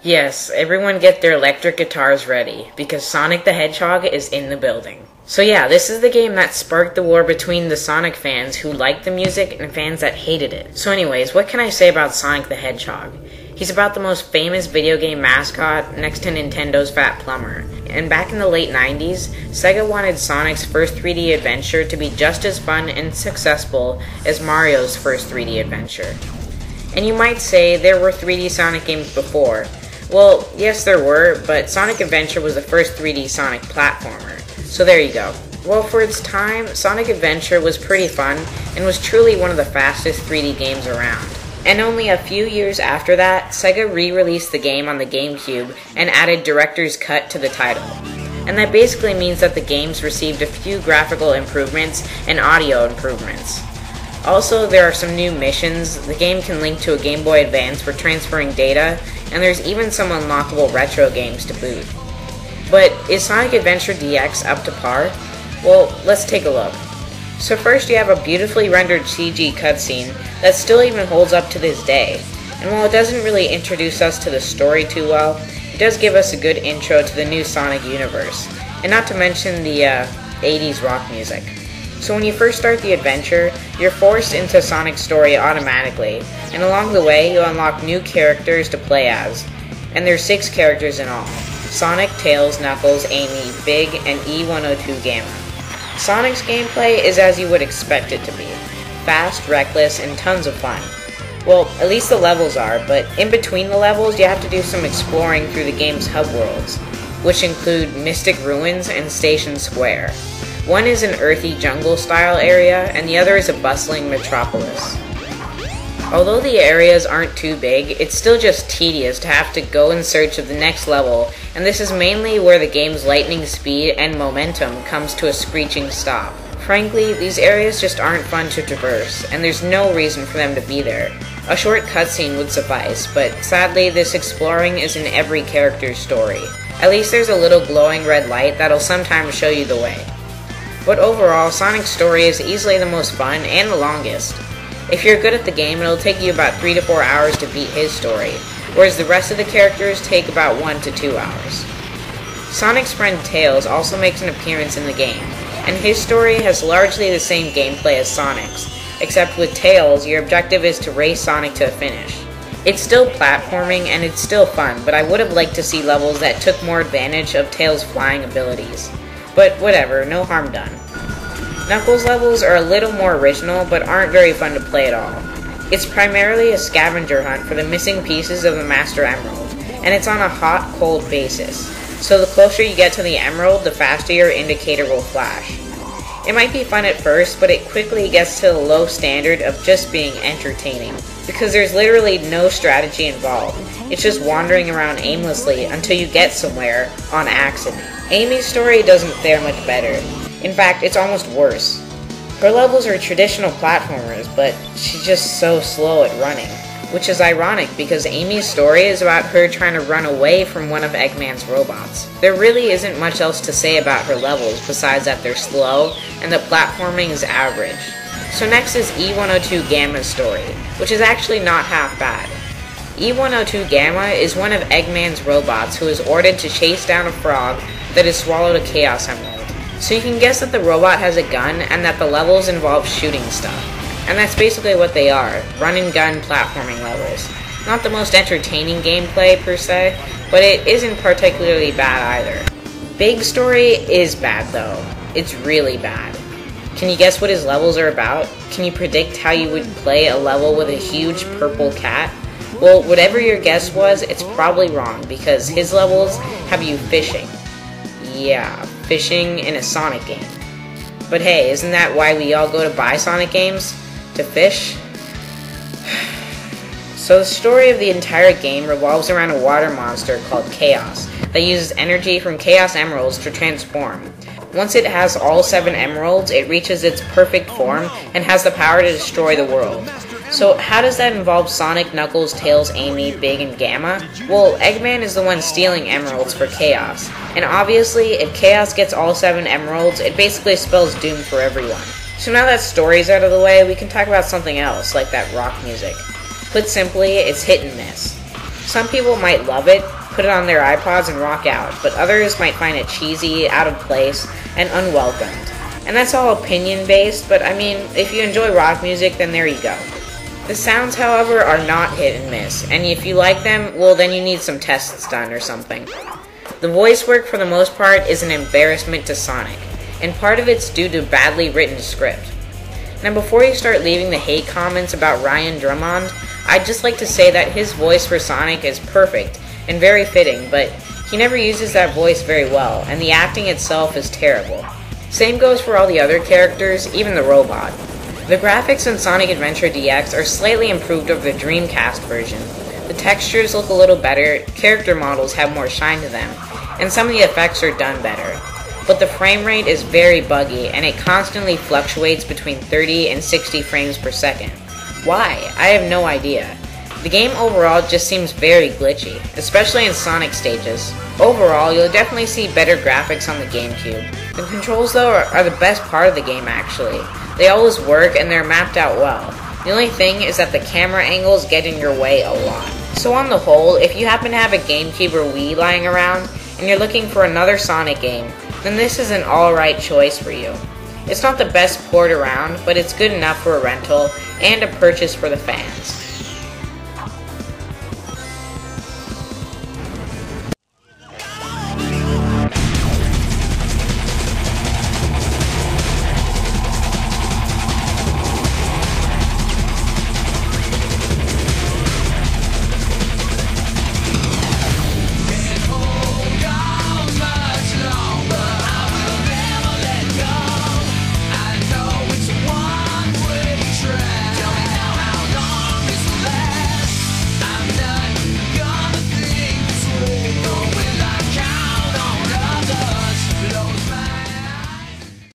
Yes, everyone get their electric guitars ready, because Sonic the Hedgehog is in the building. So yeah, this is the game that sparked the war between the Sonic fans who liked the music and fans that hated it. So anyways, what can I say about Sonic the Hedgehog? He's about the most famous video game mascot next to Nintendo's Fat Plumber. And back in the late 90s, Sega wanted Sonic's first 3D adventure to be just as fun and successful as Mario's first 3D adventure. And you might say there were 3D Sonic games before. Well, yes there were, but Sonic Adventure was the first 3D Sonic platformer. So there you go. Well, for its time, Sonic Adventure was pretty fun and was truly one of the fastest 3D games around. And only a few years after that, Sega re-released the game on the GameCube and added Director's Cut to the title. And that basically means that the games received a few graphical improvements and audio improvements. Also, there are some new missions, the game can link to a Game Boy Advance for transferring data, and there's even some unlockable retro games to boot. But is Sonic Adventure DX up to par? Well, let's take a look. So first you have a beautifully rendered CG cutscene that still even holds up to this day. And while it doesn't really introduce us to the story too well, it does give us a good intro to the new Sonic universe. And not to mention the 80s rock music. So when you first start the adventure, you're forced into Sonic's story automatically, and along the way you'll unlock new characters to play as. And there's 6 characters in all: Sonic, Tails, Knuckles, Amy, Big, and E102 Gamma. Sonic's gameplay is as you would expect it to be. Fast, reckless, and tons of fun. Well, at least the levels are, but in between the levels you have to do some exploring through the game's hub worlds, which include Mystic Ruins and Station Square. One is an earthy jungle-style area, and the other is a bustling metropolis. Although the areas aren't too big, it's still just tedious to have to go in search of the next level, and this is mainly where the game's lightning speed and momentum comes to a screeching stop. Frankly, these areas just aren't fun to traverse, and there's no reason for them to be there. A short cutscene would suffice, but sadly this exploring is in every character's story. At least there's a little glowing red light that'll sometimes show you the way. But overall, Sonic's story is easily the most fun and the longest. If you're good at the game, it'll take you about 3 to 4 hours to beat his story, whereas the rest of the characters take about 1 to 2 hours. Sonic's friend Tails also makes an appearance in the game, and his story has largely the same gameplay as Sonic's, except with Tails, your objective is to race Sonic to a finish. It's still platforming and it's still fun, but I would have liked to see levels that took more advantage of Tails' flying abilities. But whatever, no harm done. Knuckles levels are a little more original, but aren't very fun to play at all. It's primarily a scavenger hunt for the missing pieces of the Master Emerald, and it's on a hot-cold basis. So the closer you get to the Emerald, the faster your indicator will flash. It might be fun at first, but it quickly gets to the low standard of just being entertaining, because there's literally no strategy involved. It's just wandering around aimlessly until you get somewhere on accident. Amy's story doesn't fare much better. In fact, it's almost worse. Her levels are traditional platformers, but she's just so slow at running. Which is ironic, because Amy's story is about her trying to run away from one of Eggman's robots. There really isn't much else to say about her levels besides that they're slow, and the platforming is average. So next is E102 Gamma's story, which is actually not half bad. E102 Gamma is one of Eggman's robots who is ordered to chase down a frog that has swallowed a Chaos Emerald. So you can guess that the robot has a gun and that the levels involve shooting stuff. And that's basically what they are, run-and-gun platforming levels. Not the most entertaining gameplay per se, but it isn't particularly bad either. Big's story is bad though. It's really bad. Can you guess what his levels are about? Can you predict how you would play a level with a huge purple cat? Well, whatever your guess was, it's probably wrong, because his levels have you fishing. Yeah, fishing in a Sonic game. But hey, isn't that why we all go to buy Sonic games? To fish? So the story of the entire game revolves around a water monster called Chaos that uses energy from Chaos Emeralds to transform. Once it has all 7 emeralds, it reaches its perfect form and has the power to destroy the world. So how does that involve Sonic, Knuckles, Tails, Amy, Big, and Gamma? Well, Eggman is the one stealing emeralds for Chaos. And obviously, if Chaos gets all 7 emeralds, it basically spells doom for everyone. So now that story's out of the way, we can talk about something else, like that rock music. Put simply, it's hit and miss. Some people might love it, put it on their iPods and rock out, but others might find it cheesy, out of place, and unwelcomed. And that's all opinion based, but I mean, if you enjoy rock music, then there you go. The sounds, however, are not hit and miss, and if you like them, well then you need some tests done or something. The voice work for the most part is an embarrassment to Sonic, and part of it's due to badly written script. Now before you start leaving the hate comments about Ryan Drummond, I'd just like to say that his voice for Sonic is perfect and very fitting, but he never uses that voice very well, and the acting itself is terrible. Same goes for all the other characters, even the robot. The graphics in Sonic Adventure DX are slightly improved over the Dreamcast version. The textures look a little better, character models have more shine to them, and some of the effects are done better. But the frame rate is very buggy, and it constantly fluctuates between 30 and 60 frames per second. Why? I have no idea. The game overall just seems very glitchy, especially in Sonic stages. Overall, you'll definitely see better graphics on the GameCube. The controls, though, are the best part of the game, actually. They always work, and they're mapped out well. The only thing is that the camera angles get in your way a lot. So on the whole, if you happen to have a GameCube or Wii lying around, and you're looking for another Sonic game, then this is an alright choice for you. It's not the best port around, but it's good enough for a rental and a purchase for the fans.